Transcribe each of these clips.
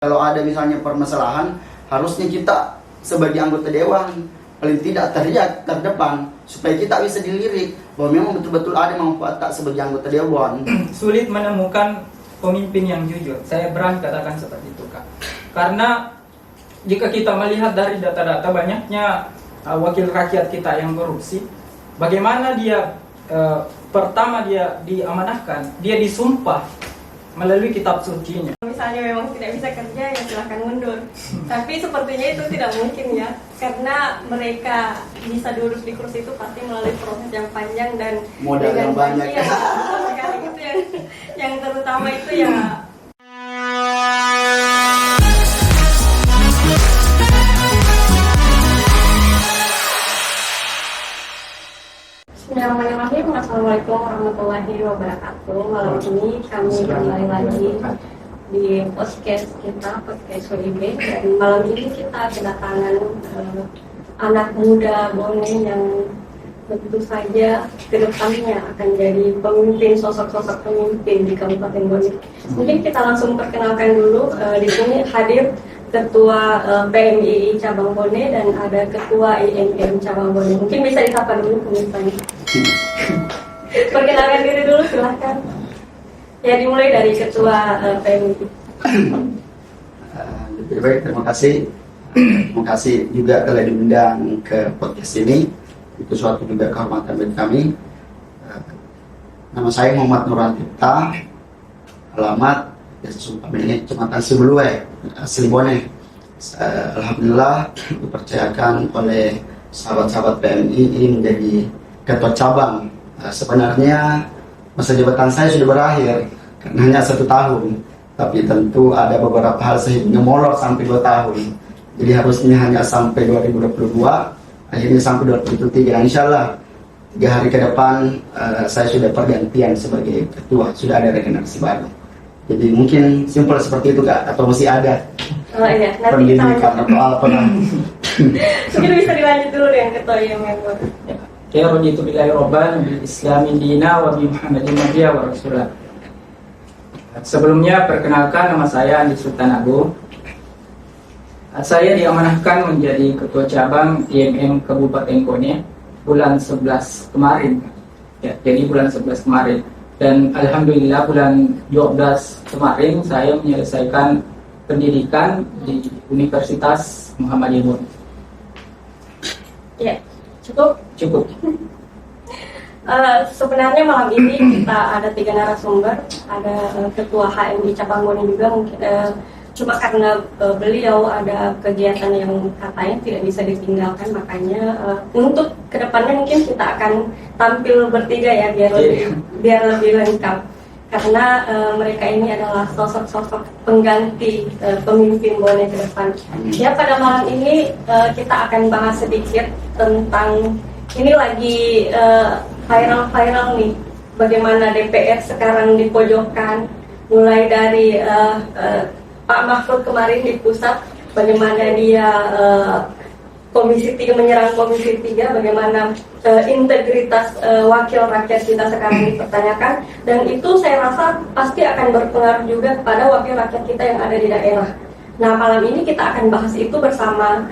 Kalau ada misalnya permasalahan, harusnya kita sebagai anggota dewan paling tidak teriak terdepan supaya kita bisa dilirik bahwa memang betul-betul ada manfaat tak sebagai anggota dewan. Sulit menemukan pemimpin yang jujur. Saya berani katakan seperti itu, Kak. Karena jika kita melihat dari data-data banyaknya wakil rakyat kita yang korupsi, bagaimana dia pertama dia diamanahkan, dia disumpah melalui kitab sucinya. Misalnya memang tidak bisa kerja, ya silahkan mundur. Tapi sepertinya itu tidak mungkin ya, karena mereka bisa duduk di kursi itu pasti melalui proses yang panjang dan modal yang banyak. Ya, sekali itu yang terutama itu ya. Bismillahirrahmanirrahim. Assalamualaikum warahmatullahi wabarakatuh. Malam ini kami kembali lagi di podcast kita, podcast WIB. Dan malam ini kita kedatangan anak muda Bone yang tentu saja kedepannya akan jadi pemimpin, sosok-sosok pemimpin di Kabupaten Bone. Mungkin kita langsung perkenalkan dulu. Di sini hadir Ketua PMII Cabang Bone dan ada Ketua IMM Cabang Bone. Mungkin bisa disapa dulu pemimpinnya. Perkenalkan diri dulu, silahkan. Ya, dimulai dari Ketua PMII. Lebih baik, terima kasih. Terima kasih juga telah diundang ke podcast ini. Itu suatu juga kehormatan bagi kami. Nama saya Muhammad Nurul Tifta. Alamat Desa Sumpamene, Kecamatan Sibuluwe, asli Bone. Alhamdulillah dipercayakan oleh sahabat-sahabat PMII menjadi ketua cabang. Sebenarnya masa jabatan saya sudah berakhir karena hanya 1 tahun, tapi tentu ada beberapa hal sehingga molor sampai 2 tahun. Jadi harusnya hanya sampai 2022, akhirnya sampai 2023. Dan insya Allah 3 hari ke depan saya sudah pergantian sebagai ketua, sudah ada regenerasi baru. Jadi mungkin simpel seperti itu, Kak, atau masih ada iya, pendidikan atau apa? Mungkin bisa dilanjut dulu dengan Ketua IMM. Ya raditu billahi robban bil islami dina wa bi Muhammadin nabiyya wa rasulah. Sebelumnya perkenalkan, nama saya Andi Sultan Agung. Saya diamanahkan menjadi ketua cabang IMM Kabupaten Bone bulan 11 kemarin. Ya, jadi bulan 11 kemarin. Dan alhamdulillah bulan 12 kemarin saya menyelesaikan pendidikan di Universitas Muhammadiyah Bone. Ya, cukup. Sebenarnya malam ini kita ada 3 narasumber, ada Ketua HMI Cabang Bone juga, mungkin cuma karena beliau ada kegiatan yang katanya tidak bisa ditinggalkan, makanya untuk kedepannya mungkin kita akan tampil bertiga ya biar lebih lengkap, karena mereka ini adalah sosok-sosok pengganti pemimpin Bone ke depan. Ya, pada malam ini kita akan bahas sedikit tentang ini lagi viral nih, bagaimana DPR sekarang dipojokkan, mulai dari Pak Mahfud kemarin di pusat, bagaimana dia Komisi 3 menyerang Komisi 3, bagaimana integritas wakil rakyat kita sekarang dipertanyakan, dan itu saya rasa pasti akan berpengaruh juga kepada wakil rakyat kita yang ada di daerah. Nah, malam ini kita akan bahas itu bersama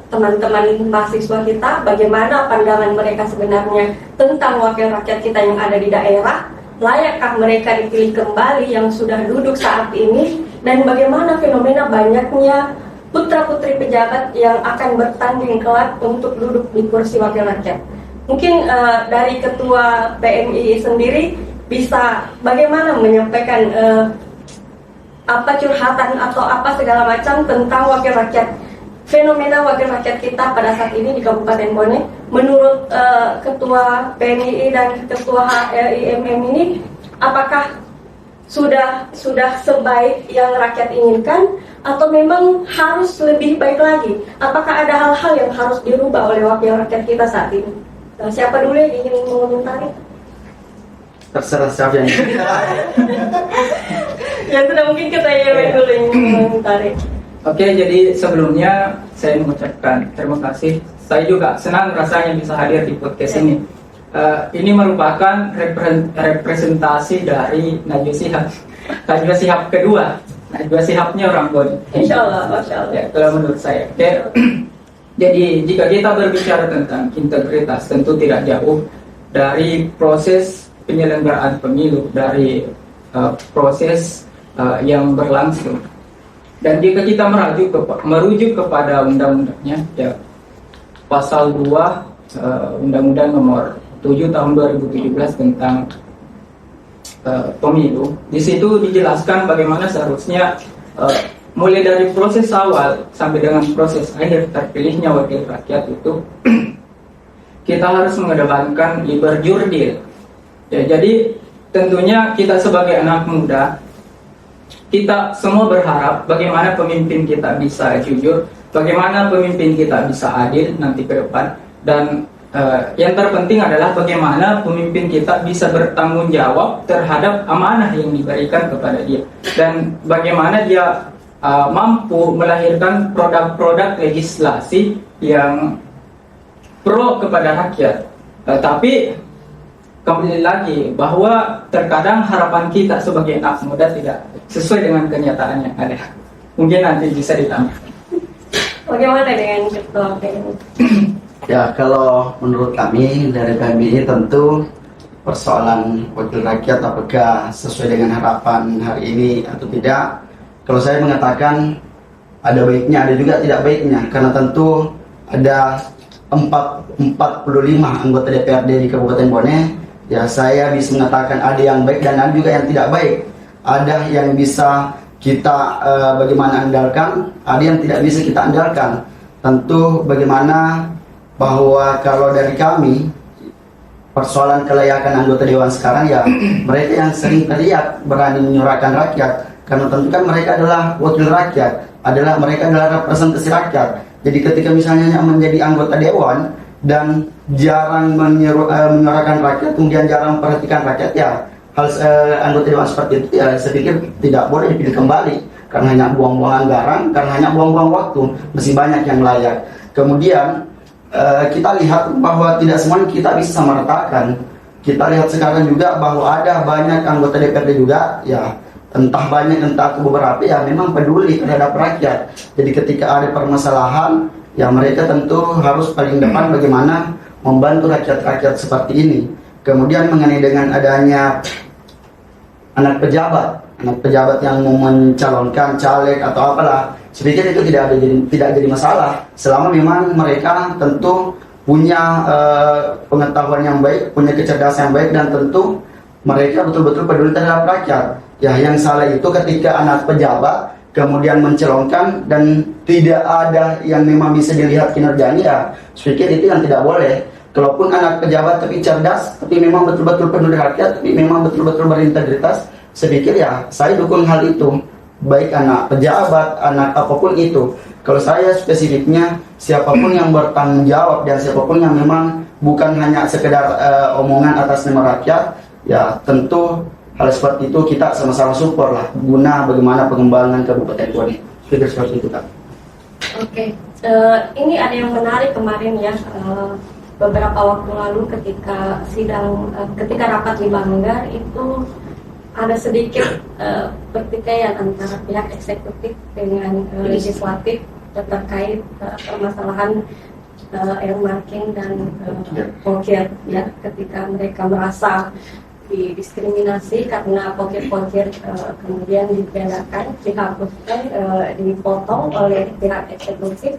teman-teman mahasiswa kita, bagaimana pandangan mereka sebenarnya tentang wakil rakyat kita yang ada di daerah, layakkah mereka dipilih kembali yang sudah duduk saat ini, dan bagaimana fenomena banyaknya putra-putri pejabat yang akan bertanding kelak untuk duduk di kursi wakil rakyat. Mungkin dari Ketua PMII sendiri bisa bagaimana menyampaikan apa curhatan atau apa segala macam tentang wakil rakyat, fenomena wakil rakyat kita pada saat ini di Kabupaten Bone. Menurut Ketua PMII dan Ketua IMM ini, apakah sudah sebaik yang rakyat inginkan atau memang harus lebih baik lagi? Apakah ada hal-hal yang harus dirubah oleh wakil rakyat kita saat ini? Siapa dulu yang ingin mengomentari? Terserah siapa yang Ya sudah, mungkin kita dulu yang mengomentari. Oke, jadi sebelumnya saya mengucapkan terima kasih. Saya juga senang rasanya bisa hadir di podcast ini. Ini merupakan representasi dari Najwa Shihab kedua Nah, dua sikapnya orang Bone. Insya Allah, Masya Allah. Ya, kalau menurut saya. Oke. Jadi jika kita berbicara tentang integritas, tentu tidak jauh dari proses penyelenggaraan pemilu, dari proses yang berlangsung. Dan jika kita merujuk kepada undang-undangnya, ya, pasal 2 Undang-Undang Nomor 7 Tahun 2017 tentang pemilu, di situ dijelaskan bagaimana seharusnya mulai dari proses awal sampai dengan proses akhir terpilihnya wakil rakyat itu kita harus mengedepankan liber jurdil. Ya, jadi tentunya kita sebagai anak muda, kita semua berharap bagaimana pemimpin kita bisa jujur, bagaimana pemimpin kita bisa adil nanti ke depan, dan yang terpenting adalah bagaimana pemimpin kita bisa bertanggung jawab terhadap amanah yang diberikan kepada dia, dan bagaimana dia mampu melahirkan produk-produk legislasi yang pro kepada rakyat. Tapi kembali lagi bahwa terkadang harapan kita sebagai anak muda tidak sesuai dengan kenyataan yang ada. Mungkin nanti bisa ditambah. Bagaimana dengan ketua PMI? Ya, kalau menurut kami dari PMI tentu persoalan wakil rakyat apakah sesuai dengan harapan hari ini atau tidak. Kalau saya mengatakan ada baiknya, ada juga tidak baiknya, karena tentu ada 45 anggota DPRD di Kabupaten Bone. Ya, saya bisa mengatakan ada yang baik dan ada juga yang tidak baik. Ada yang bisa kita bagaimana andalkan, ada yang tidak bisa kita andalkan. Tentu bagaimana bahwa kalau dari kami persoalan kelayakan anggota dewan sekarang, ya mereka yang sering terlihat berani menyuarakan rakyat, karena tentu kan mereka adalah wakil rakyat, mereka adalah representasi rakyat. Jadi ketika misalnya menjadi anggota dewan dan jarang menyuarakan rakyat, kemudian jarang memperhatikan rakyat, ya hal anggota dewan seperti itu ya saya pikir tidak boleh dipilih kembali, karena hanya buang-buang anggaran, karena hanya buang-buang waktu, masih banyak yang layak. Kemudian kita lihat bahwa tidak semuanya kita bisa samaratakan. Kita lihat sekarang juga bahwa ada banyak anggota DPRD juga, ya entah banyak entah beberapa, ya memang peduli terhadap rakyat. Jadi ketika ada permasalahan, ya mereka tentu harus paling depan bagaimana membantu rakyat-rakyat seperti ini. Kemudian mengenai dengan adanya anak pejabat yang mau mencalonkan caleg atau apalah, saya pikir itu tidak jadi masalah selama memang mereka tentu punya pengetahuan yang baik, punya kecerdasan yang baik, dan tentu mereka betul-betul peduli terhadap rakyat. Ya, yang salah itu ketika anak pejabat kemudian mencalonkan dan tidak ada yang memang bisa dilihat kinerjanya, ya saya pikir itu yang tidak boleh. Kalaupun anak pejabat tapi cerdas, tapi memang betul-betul peduli rakyat, tapi memang betul-betul berintegritas, saya pikir ya saya dukung hal itu. Baik anak pejabat, anak apapun itu. Kalau saya spesifiknya siapapun yang bertanggung jawab dan siapapun yang memang bukan hanya sekedar omongan atas nama rakyat, ya tentu hal seperti itu kita sama-sama support lah, guna bagaimana pengembangan Kabupaten Bone. Seperti itu, Kak. Oke, ini ada yang menarik kemarin ya, beberapa waktu lalu ketika ketika rapat di Banggar itu ada sedikit pertikaian antara pihak eksekutif dengan legislatif terkait permasalahan earmarking dan pokir, ya, ketika mereka merasa didiskriminasi karena pokir-pokir kemudian dibedakan, dihapuskan, dipotong oleh pihak eksekutif.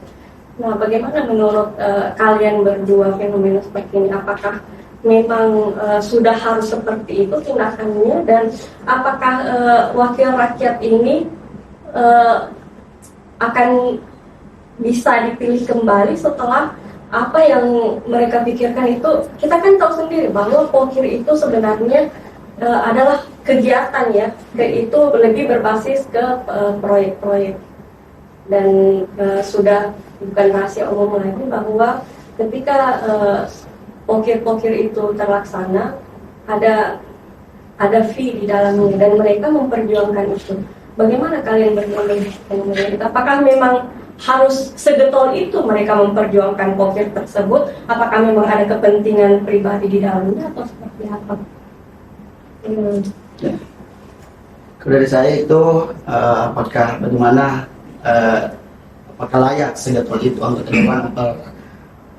Nah, bagaimana menurut kalian berdua fenomena seperti ini? Apakah memang sudah harus seperti itu tindakannya, dan apakah wakil rakyat ini akan bisa dipilih kembali setelah apa yang mereka pikirkan itu? Kita kan tahu sendiri bahwa pokir itu sebenarnya adalah kegiatan, ya, itu lebih berbasis ke proyek-proyek, dan sudah bukan rahasia umum lagi bahwa ketika pokir-pokir itu terlaksana, ada fee di dalamnya, dan mereka memperjuangkan itu. Bagaimana kalian berkomunikasi? Apakah memang harus segetol itu mereka memperjuangkan pokir tersebut? Apakah memang ada kepentingan pribadi di dalamnya atau seperti apa? Ya. Dari saya itu apakah layak segetol itu untuk ke depan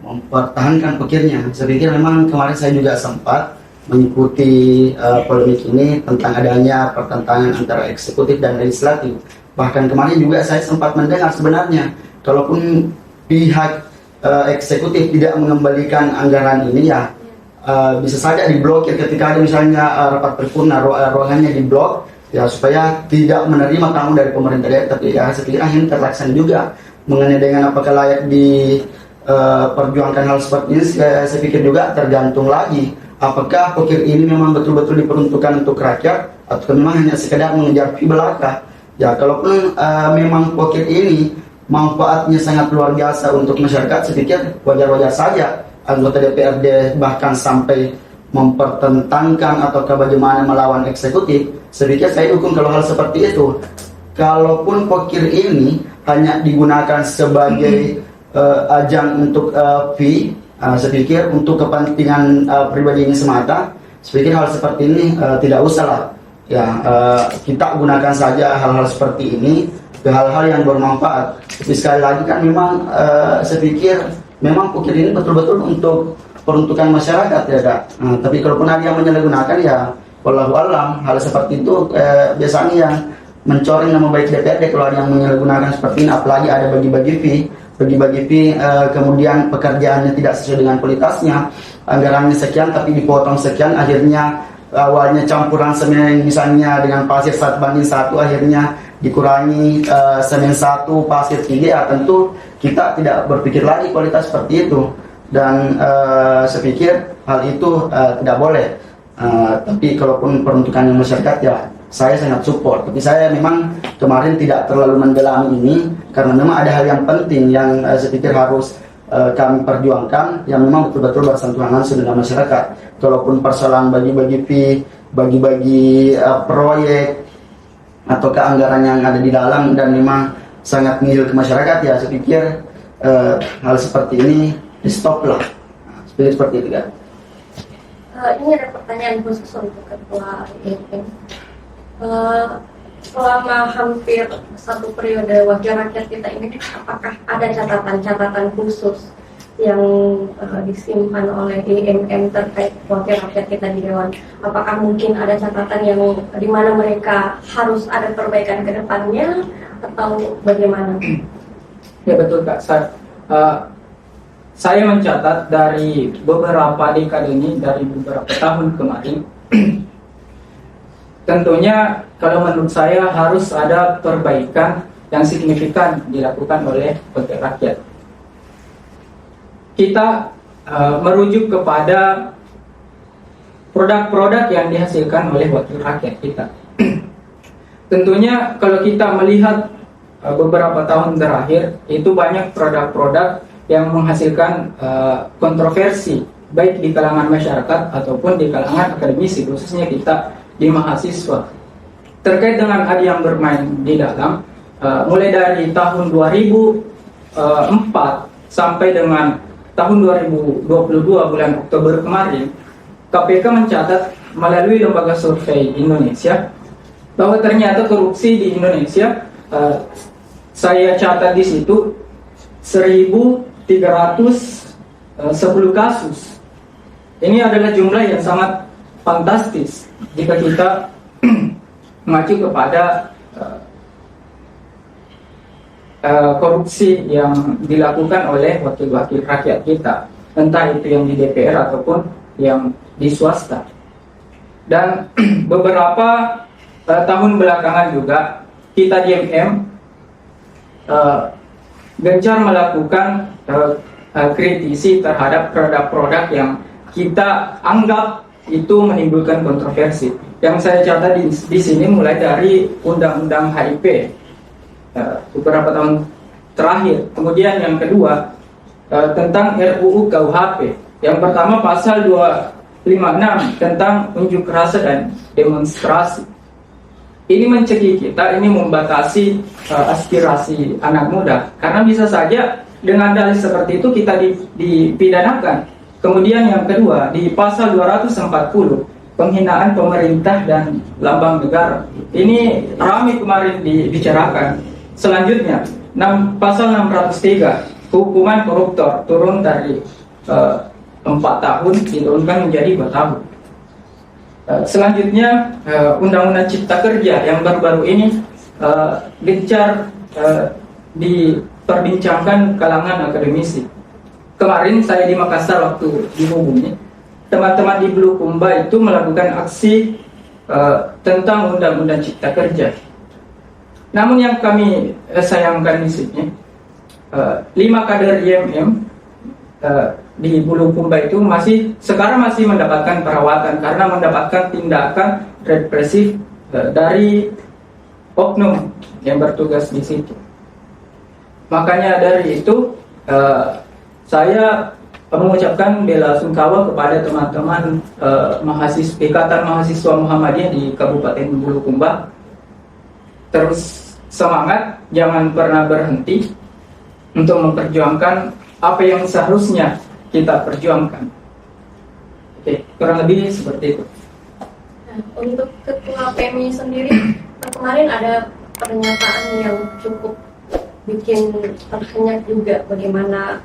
mempertahankan ukirnya. Saya pikir memang kemarin saya juga sempat mengikuti polemik ini tentang adanya pertentangan antara eksekutif dan legislatif. Bahkan kemarin juga saya sempat mendengar sebenarnya kalaupun pihak eksekutif tidak mengembalikan anggaran ini ya bisa saja diblokir ketika ada misalnya rapat paripurna ruangannya diblok ya supaya tidak menerima tamu dari pemerintah daerah. Tapi ya saya pikir ini terlaksana juga. Mengenai dengan apakah layak diperjuangkan hal seperti ini, saya pikir juga tergantung lagi apakah ukir ini memang betul-betul diperuntukkan untuk rakyat atau memang hanya sekedar mengejar fee belaka. Ya kalaupun memang ukir ini manfaatnya sangat luar biasa untuk masyarakat, saya pikir wajar-wajar saja anggota DPRD bahkan sampai mempertentangkan atau bagaimana melawan eksekutif. Saya pikir saya dukung kalau hal seperti itu. Kalaupun ukir ini hanya digunakan sebagai ajang untuk fee, saya pikir untuk kepentingan pribadi ini semata, saya pikir hal seperti ini tidak usah lah. Ya, kita gunakan saja hal-hal seperti ini ke hal-hal yang bermanfaat. Tapi sekali lagi kan memang saya pikir memang ukir ini betul-betul untuk peruntukan masyarakat ya Kak. Tapi kalaupun ada yang menyalahgunakan ya wallahu alam, hal seperti itu biasanya yang mencoreng nama baik DPRD kalau ada yang menyalahgunakan seperti ini, apalagi ada bagi-bagi fee, kemudian pekerjaannya tidak sesuai dengan kualitasnya, anggarannya sekian tapi dipotong sekian, akhirnya awalnya campuran semen misalnya dengan pasir 1:1, akhirnya dikurangi semen 1 pasir 3, ya tentu kita tidak berpikir lagi kualitas seperti itu. Dan saya pikir hal itu tidak boleh. Tapi kalaupun peruntukan masyarakat ya saya sangat support. Tapi saya memang kemarin tidak terlalu mendalami ini karena memang ada hal yang penting yang saya pikir harus kami perjuangkan yang memang betul-betul bersentuhan langsung dengan masyarakat. Kalaupun persoalan bagi-bagi fee, bagi-bagi proyek atau keanggaran yang ada di dalam dan memang sangat nihil ke masyarakat, ya saya pikir hal seperti ini di stop lah. Seperti itu kan. Ini ada pertanyaan khusus untuk Ketua IMM. Selama hampir 1 periode wakil rakyat kita ini, apakah ada catatan-catatan khusus yang disimpan oleh IMM terkait wakil rakyat kita di Dewan? Apakah mungkin ada catatan yang di mana mereka harus ada perbaikan ke depannya atau bagaimana? Ya betul Kak. Saya mencatat dari beberapa dekade ini, dari beberapa tahun kemarin, tentunya kalau menurut saya harus ada perbaikan yang signifikan dilakukan oleh wakil rakyat. Kita merujuk kepada produk-produk yang dihasilkan oleh wakil rakyat kita. Tentunya kalau kita melihat beberapa tahun terakhir, itu banyak produk-produk yang menghasilkan kontroversi, baik di kalangan masyarakat ataupun di kalangan akademisi, khususnya kita di mahasiswa. Terkait dengan ada yang bermain di dalam, mulai dari tahun 2004 sampai dengan tahun 2022 bulan Oktober kemarin, KPK mencatat melalui lembaga survei Indonesia bahwa ternyata korupsi di Indonesia, saya catat di situ 1.310 kasus. Ini adalah jumlah yang sangat fantastis jika kita mengacu kepada korupsi yang dilakukan oleh wakil-wakil rakyat kita, entah itu yang di DPR ataupun yang di swasta. Dan beberapa tahun belakangan juga kita di IMM gencar melakukan kritisi terhadap produk-produk yang kita anggap itu menimbulkan kontroversi. Yang saya catat di sini mulai dari Undang-Undang HIP beberapa tahun terakhir. Kemudian yang kedua tentang RUU KUHP. Yang pertama pasal 256 tentang unjuk rasa dan demonstrasi. Ini mencegah kita, ini membatasi aspirasi anak muda. Karena bisa saja dengan dalih seperti itu kita dipidanakan. Kemudian yang kedua, di pasal 240 penghinaan pemerintah dan lambang negara. Ini ramai kemarin dibicarakan. Selanjutnya, pasal 603, hukuman koruptor turun dari 4 tahun diturunkan menjadi 2 tahun. Selanjutnya, Undang-Undang Cipta Kerja yang baru-baru ini gencar diperbincangkan kalangan akademisi. Kemarin saya di Makassar waktu dihubungi, teman-teman di Bulukumba itu melakukan aksi tentang Undang-Undang Cipta Kerja. Namun yang kami sayangkan di sini, 5 kader IMM di Bulukumba itu sekarang masih mendapatkan perawatan karena mendapatkan tindakan represif dari oknum yang bertugas di situ. Makanya dari itu saya mengucapkan bela sungkawa kepada teman-teman Ikatan Mahasiswa Muhammadiyah di Kabupaten Bulukumba. Terus semangat, jangan pernah berhenti untuk memperjuangkan apa yang seharusnya kita perjuangkan. Oke, kurang lebih seperti itu. Nah, untuk Ketua PMI sendiri, kemarin ada pernyataan yang cukup bikin terhenyak juga, bagaimana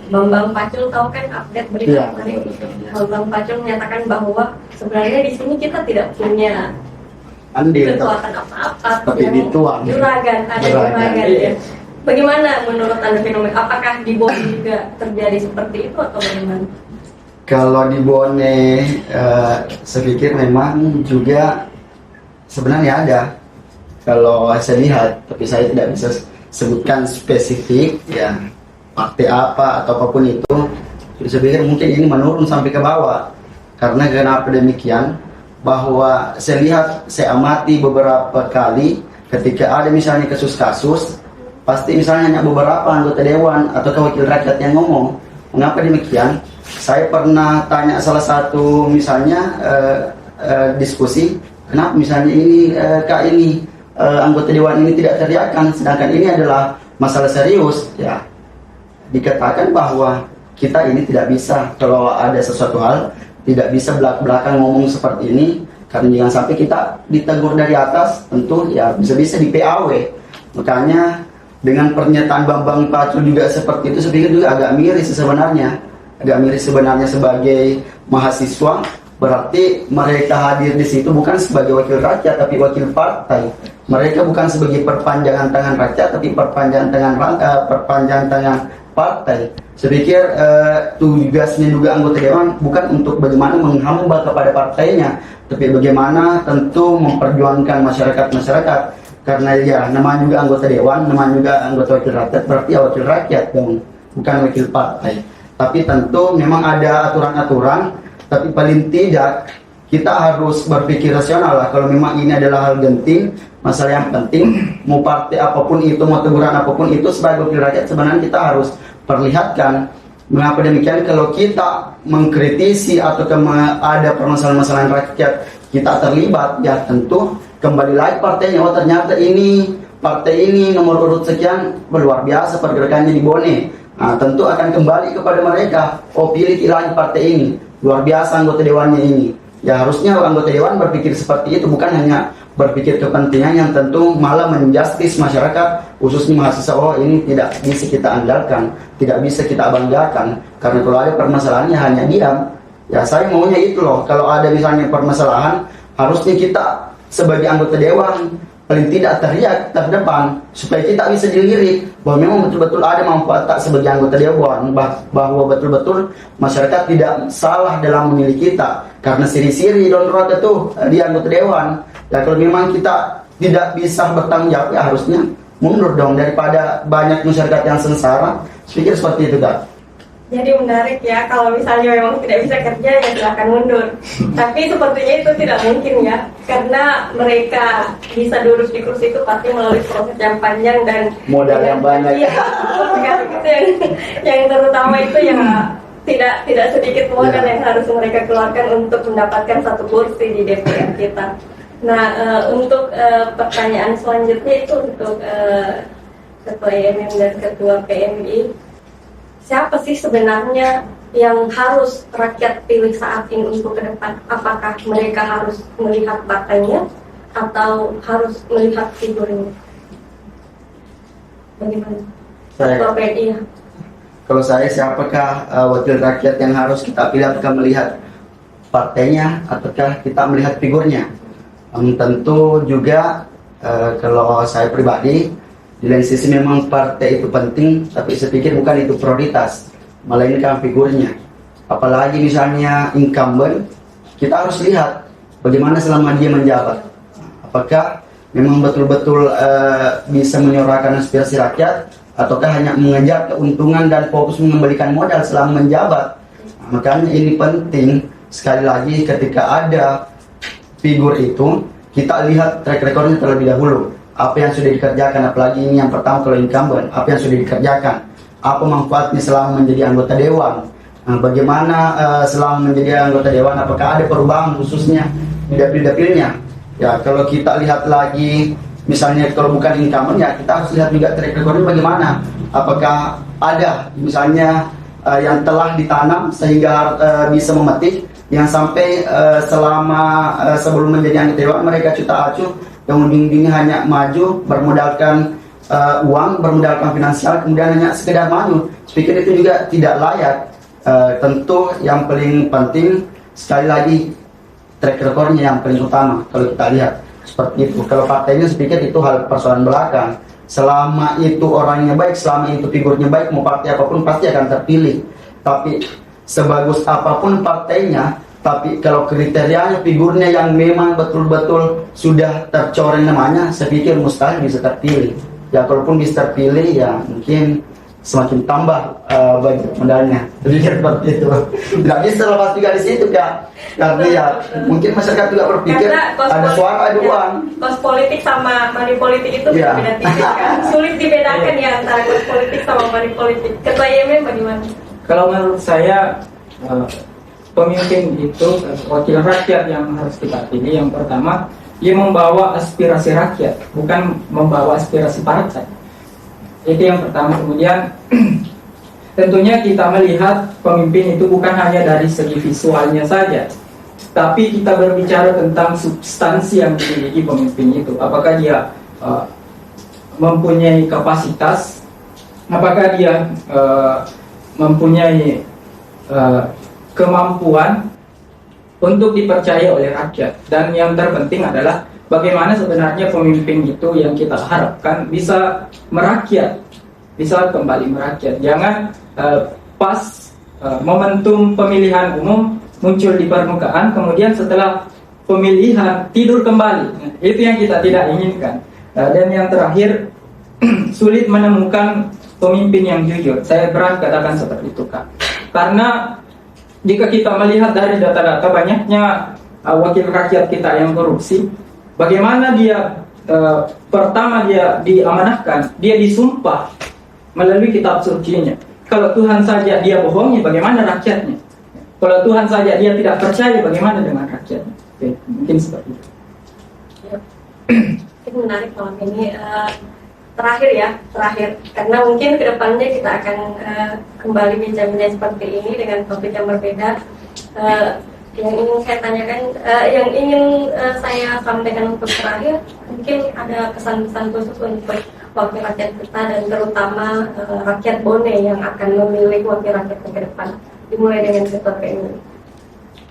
Bambang Pacul, tahu kan update berita kemarin, Bambang Pacul menyatakan bahwa sebenarnya di sini kita tidak punya kekuatan apa-apa, tapi dituang juragan, ada juragan ya. Bagaimana menurut Anda fenomena? Apakah di Bone juga terjadi seperti itu atau bagaimana? Kalau di Bone, saya pikir memang juga sebenarnya ada. Kalau saya lihat, tapi saya tidak bisa sebutkan spesifik, ya partai apa atau apapun itu. Saya pikir mungkin ini menurun sampai ke bawah. Karena kenapa demikian? Bahwa saya lihat, saya amati beberapa kali ketika ada misalnya kasus-kasus, pasti misalnya hanya beberapa anggota dewan atau wakil rakyat yang ngomong. Mengapa demikian? Saya pernah tanya salah satu misalnya diskusi, kenapa misalnya ini anggota dewan ini tidak teriakan, sedangkan ini adalah masalah serius. Ya, dikatakan bahwa kita ini tidak bisa, kalau ada sesuatu hal tidak bisa belak-belakan ngomong seperti ini, karena jangan sampai kita ditegur dari atas, tentu ya bisa-bisa di PAW. Makanya dengan pernyataan Bambang Pacul juga seperti itu, saya pikir juga agak miris sebenarnya sebagai mahasiswa. Berarti mereka hadir di situ bukan sebagai wakil rakyat, tapi wakil partai. Mereka bukan sebagai perpanjangan tangan rakyat, tapi perpanjangan tangan partai. Saya pikir tugasnya juga anggota dewan bukan untuk bagaimana menghamba kepada partainya, tapi bagaimana tentu memperjuangkan masyarakat. Karena ya namanya juga anggota dewan, namanya juga anggota wakil rakyat, berarti ya wakil rakyat dong, bukan wakil partai. Tapi tentu memang ada aturan-aturan, tapi paling tidak kita harus berpikir rasional lah. Kalau memang ini adalah hal genting, masalah yang penting, mau partai apapun itu, mau teguran apapun itu, sebagai wakil rakyat sebenarnya kita harus perlihatkan. Mengapa demikian? Kalau kita mengkritisi atau ada permasalahan-permasalahan rakyat kita terlibat, ya tentu kembali lagi partainya. Oh ternyata ini partai ini nomor urut sekian, luar biasa pergerakannya di Bone. Nah, tentu akan kembali kepada mereka. Oh pilih lagi partai ini, luar biasa anggota dewannya ini. Ya harusnya anggota dewan berpikir seperti itu, bukan hanya berpikir kepentingan yang tentu malah menjustis masyarakat, khususnya mahasiswa. Oh ini tidak bisa kita andalkan, tidak bisa kita banggakan, karena kalau ada permasalahannya hanya diam. Ya saya maunya itu loh, kalau ada misalnya permasalahan, harusnya kita sebagai anggota dewan paling tidak teriak terdepan, supaya kita bisa dilirik bahwa memang betul-betul ada manfaat tak sebagai anggota dewan, bahwa betul-betul masyarakat tidak salah dalam memilih kita, karena siri-siri don rota tuh di anggota dewan. Ya kalau memang kita tidak bisa bertanggung jawab, ya harusnya mundur dong, daripada banyak masyarakat yang sengsara. Saya pikir seperti itu, Kak. Jadi menarik ya, kalau misalnya memang tidak bisa kerja ya silahkan mundur. Tapi sepertinya itu tidak mungkin ya, karena mereka bisa duduk di kursi itu pasti melalui proses yang panjang dan modal yang banyak. Iya, itu yang terutama itu ya tidak sedikit modal yang harus mereka keluarkan untuk mendapatkan satu kursi di DPR kita. Nah, untuk pertanyaan selanjutnya itu untuk Ketua IMM dan Ketua PMI. Siapa sih sebenarnya yang harus rakyat pilih saat ini untuk ke depan? Apakah mereka harus melihat partainya atau harus melihat figurnya? Bagaimana? Ketua PNI ya. Kalau saya, siapakah wakil rakyat yang harus kita pilih? Apakah melihat partainya ataukah kita melihat figurnya? Tentu juga kalau saya pribadi, di lain sisi memang partai itu penting, tapi saya pikir bukan itu prioritas, melainkan figurnya. Apalagi misalnya incumbent, kita harus lihat bagaimana selama dia menjabat. Apakah memang betul-betul bisa menyuarakan aspirasi rakyat, ataukah hanya mengejar keuntungan dan fokus mengembalikan modal selama menjabat. Makanya ini penting, sekali lagi ketika ada figur itu, kita lihat track recordnya terlebih dahulu. Apa yang sudah dikerjakan, apalagi ini yang pertama kalau incumbent, apa yang sudah dikerjakan, apa manfaatnya selama menjadi anggota dewan, bagaimana selama menjadi anggota dewan, apakah ada perubahan khususnya di dapil-dapilnya. Ya, kalau kita lihat lagi, misalnya kalau bukan incumbent, ya kita harus lihat juga track recordnya bagaimana. Apakah ada misalnya yang telah ditanam sehingga bisa memetik, yang sampai selama sebelum menjadi anggota dewan mereka cuta acuh, yang ujung-ujungnya hanya maju bermodalkan uang, bermodalkan finansial, kemudian hanya sekedar maju. Saya pikir itu juga tidak layak. Tentu yang paling penting sekali lagi track recordnya yang paling utama kalau kita lihat seperti itu. Kalau partainya saya pikir itu hal persoalan belakang. Selama itu orangnya baik, selama itu figurnya baik, mau partai apapun pasti akan terpilih. Tapi sebagus apapun partainya, tapi kalau kriterianya figurnya yang memang betul-betul sudah tercoreng namanya, saya pikir mustahil bisa terpilih. Ya kalaupun bisa terpilih, ya mungkin semakin tambah budget modalnya. Jadi seperti itu. Tidak bisa lepas juga di situ, Kak. Karena ya mungkin masyarakat juga berpikir ada suara, ada uang. Kos politik sama money politik itu beda tipis kan. Sulit dibedakan ya antara kos politik sama money politik. Ketua YMM bagaimana? Kalau menurut saya pemimpin itu wakil rakyat yang harus kita pilih. Yang pertama, dia membawa aspirasi rakyat, bukan membawa aspirasi partai. Itu yang pertama. Kemudian tentunya kita melihat pemimpin itu bukan hanya dari segi visualnya saja, tapi kita berbicara tentang substansi yang dimiliki pemimpin itu. Apakah dia mempunyai kapasitas, apakah dia mempunyai kemampuan untuk dipercaya oleh rakyat. Dan yang terpenting adalah bagaimana sebenarnya pemimpin itu yang kita harapkan bisa merakyat, bisa kembali merakyat. Jangan pas momentum pemilihan umum muncul di permukaan, kemudian setelah pemilihan tidur kembali. Itu yang kita tidak inginkan. Dan yang terakhir, sulit menemukan pemimpin yang jujur. Saya berani katakan seperti itu, Kak. Karena jika kita melihat dari data-data banyaknya wakil rakyat kita yang korupsi, bagaimana dia pertama dia diamanahkan, dia disumpah melalui kitab sucinya. Kalau Tuhan saja dia bohongi, bagaimana rakyatnya? Kalau Tuhan saja dia tidak percaya, bagaimana dengan rakyatnya? Oke, mungkin seperti itu. Itu menarik malam ini. Terakhir karena mungkin kedepannya kita akan kembali bincang-bincang seperti ini dengan topik yang berbeda. Yang ingin saya tanyakan, yang ingin saya sampaikan untuk terakhir, mungkin ada pesan-pesan khusus untuk wakil rakyat kita dan terutama rakyat Bone yang akan memilih wakil rakyat ke depan, dimulai dengan Ketua PMI.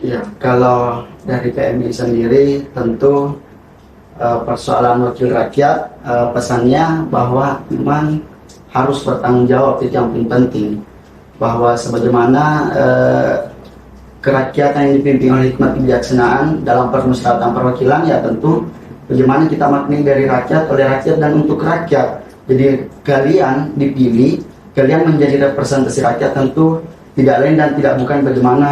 Ya, kalau dari PMI sendiri tentu persoalan wakil rakyat, pesannya bahwa memang harus bertanggung jawab, itu yang paling penting. Bahwa sebagaimana kerakyatan yang dipimpin oleh hikmat kebijaksanaan dalam permusyawaratan perwakilan, ya tentu bagaimana kita maknai dari rakyat, oleh rakyat, dan untuk rakyat. Jadi kalian dipilih, kalian menjadi representasi rakyat, tentu tidak lain dan tidak bukan bagaimana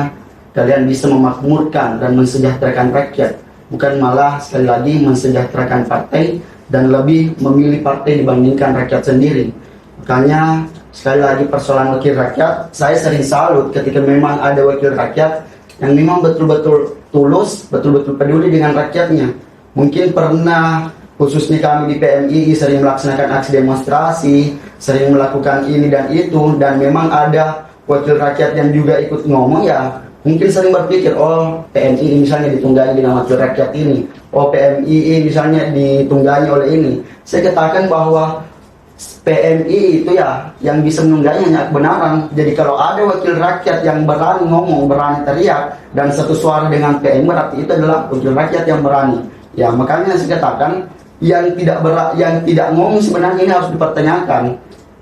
kalian bisa memakmurkan dan mensejahterakan rakyat, bukan malah sekali lagi mensejahterakan partai dan lebih memilih partai dibandingkan rakyat sendiri. Makanya sekali lagi persoalan wakil rakyat, saya sering salut ketika memang ada wakil rakyat yang memang betul-betul tulus, betul-betul peduli dengan rakyatnya. Mungkin pernah, khususnya kami di PMI sering melaksanakan aksi demonstrasi, sering melakukan ini dan itu, dan memang ada wakil rakyat yang juga ikut ngomong ya mungkin sering berpikir, oh PMI misalnya ditunggangi dengan wakil rakyat ini, oh PMI misalnya ditunggangi oleh ini. Saya katakan bahwa PMI itu ya yang bisa menunggangi hanya kebenaran. Jadi kalau ada wakil rakyat yang berani ngomong, berani teriak dan satu suara dengan PMI, berarti itu adalah wakil rakyat yang berani. Ya makanya saya katakan yang tidak ngomong sebenarnya ini harus dipertanyakan.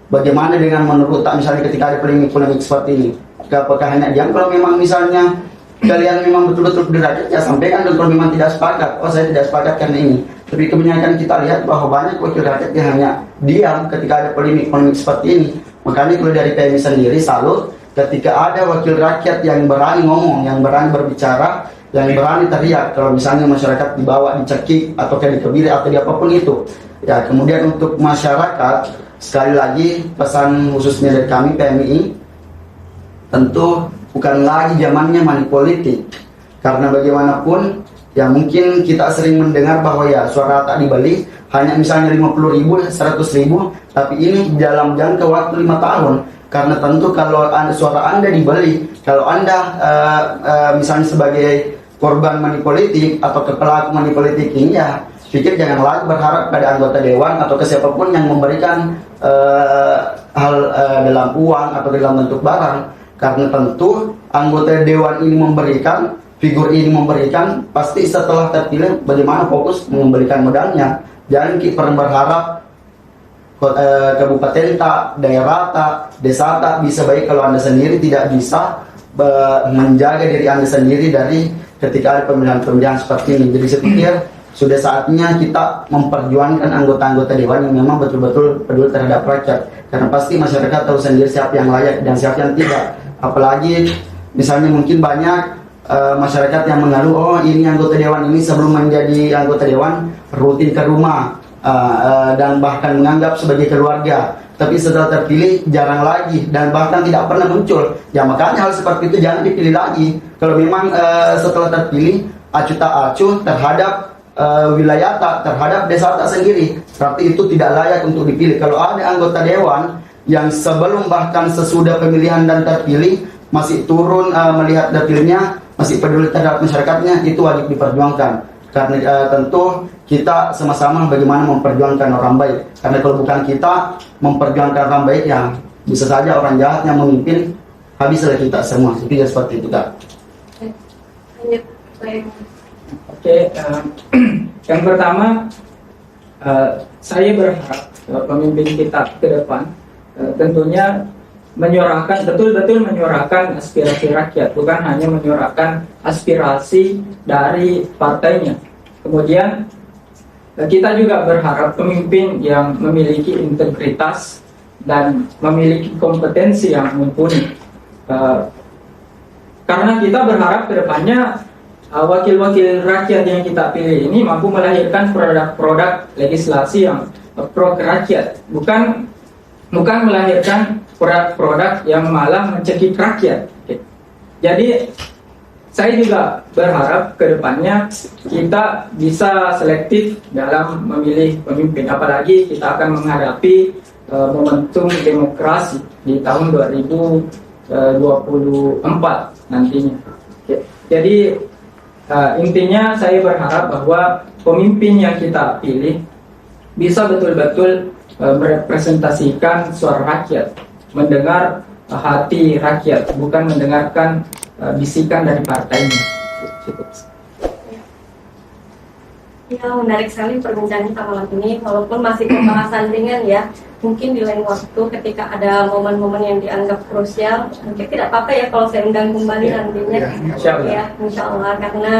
Bagaimana dengan menurut tak misalnya ketika ada polemik-polemik seperti ini? Apakah hanya diam? Kalau memang misalnya kalian memang betul-betul berderakat, ya sampaikan. Dan kalau memang tidak sepakat, oh saya tidak sepakat karena ini. Tapi kebanyakan kita lihat bahwa banyak wakil rakyat yang hanya diam ketika ada polemik-polemik seperti ini. Makanya kalau dari PMI sendiri salut ketika ada wakil rakyat yang berani ngomong, yang berani berbicara, yang berani teriak. Kalau misalnya masyarakat dibawa, dicekik, atau dikebiri, atau di apapun itu. Ya kemudian untuk masyarakat, sekali lagi pesan khususnya dari kami PMI, tentu bukan lagi zamannya money politik. Karena bagaimanapun ya mungkin kita sering mendengar bahwa ya suara tak dibeli hanya misalnya 50.000, 100.000, tapi ini dalam jangka waktu 5 tahun. Karena tentu kalau suara Anda dibeli, kalau Anda misalnya sebagai korban money politik atau pelaku money politik ini, ya pikir jangan lagi berharap pada anggota dewan atau ke siapapun yang memberikan hal dalam uang atau dalam bentuk barang. Karena tentu anggota dewan ini memberikan, figur ini memberikan, pasti setelah terpilih bagaimana fokus memberikan modalnya. Jangan kita berharap kabupaten tak, daerah tak, desa tak bisa baik kalau Anda sendiri tidak bisa menjaga diri Anda sendiri dari ketika ada pemilihan-pemilihan seperti ini. Jadi saya pikir sudah saatnya kita memperjuangkan anggota-anggota dewan yang memang betul-betul peduli terhadap rakyat. Karena pasti masyarakat tahu sendiri siapa yang layak dan siapa yang tidak. Apalagi misalnya mungkin banyak masyarakat yang mengeluh, oh ini anggota dewan ini sebelum menjadi anggota dewan rutin ke rumah dan bahkan menganggap sebagai keluarga. Tapi setelah terpilih jarang lagi dan bahkan tidak pernah muncul. Ya makanya hal seperti itu jangan dipilih lagi. Kalau memang setelah terpilih acuh tak acuh terhadap wilayah tak, terhadap desa tak sendiri, berarti itu tidak layak untuk dipilih. Kalau ada anggota dewan yang sebelum bahkan sesudah pemilihan dan terpilih masih turun melihat dapilnya, masih peduli terhadap masyarakatnya, itu wajib diperjuangkan. Karena tentu kita sama-sama bagaimana memperjuangkan orang baik. Karena kalau bukan kita memperjuangkan orang baik, ya bisa saja orang jahat yang memimpin, habislah kita semua. Jadi seperti itu, Kak. Oke, yang pertama saya berharap pemimpin kita ke depan tentunya menyuarakan, betul-betul menyuarakan aspirasi rakyat, bukan hanya menyuarakan aspirasi dari partainya. Kemudian kita juga berharap pemimpin yang memiliki integritas dan memiliki kompetensi yang mumpuni. Karena kita berharap ke depannya wakil-wakil rakyat yang kita pilih ini mampu melahirkan produk-produk legislasi yang pro rakyat, bukan melahirkan produk-produk yang malah mencekik rakyat. Jadi saya juga berharap ke depannya kita bisa selektif dalam memilih pemimpin, apalagi kita akan menghadapi momentum demokrasi di tahun 2024 nantinya. Jadi intinya saya berharap bahwa pemimpin yang kita pilih bisa betul-betul merepresentasikan suara rakyat, mendengar hati rakyat, bukan mendengarkan bisikan dari partainya. Ya, menarik sekali perbincangan kita malam ini, walaupun masih pembahasan ringan ya. Mungkin di lain waktu ketika ada momen-momen yang dianggap krusial, mungkin tidak apa-apa ya kalau saya undang kembali nantinya. Ya, insya Allah. Karena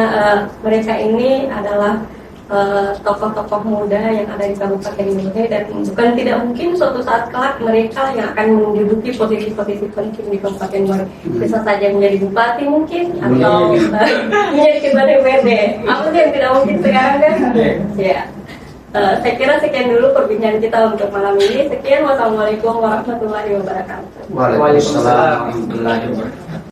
mereka ini adalah tokoh-tokoh muda yang ada di Kabupaten Murhe, dan bukan tidak mungkin suatu saat kelak mereka yang akan menduduki posisi-posisi penting di Kabupaten Murhe. Bisa saja menjadi bupati mungkin, atau menjadi ketua DPRD. Apa sih yang tidak mungkin sekarang kan? Ya. Saya kira sekian dulu perbincangan kita untuk malam ini. Sekian, wassalamualaikum warahmatullahi wabarakatuh. Waalaikumsalam warahmatullahi wabarakatuh.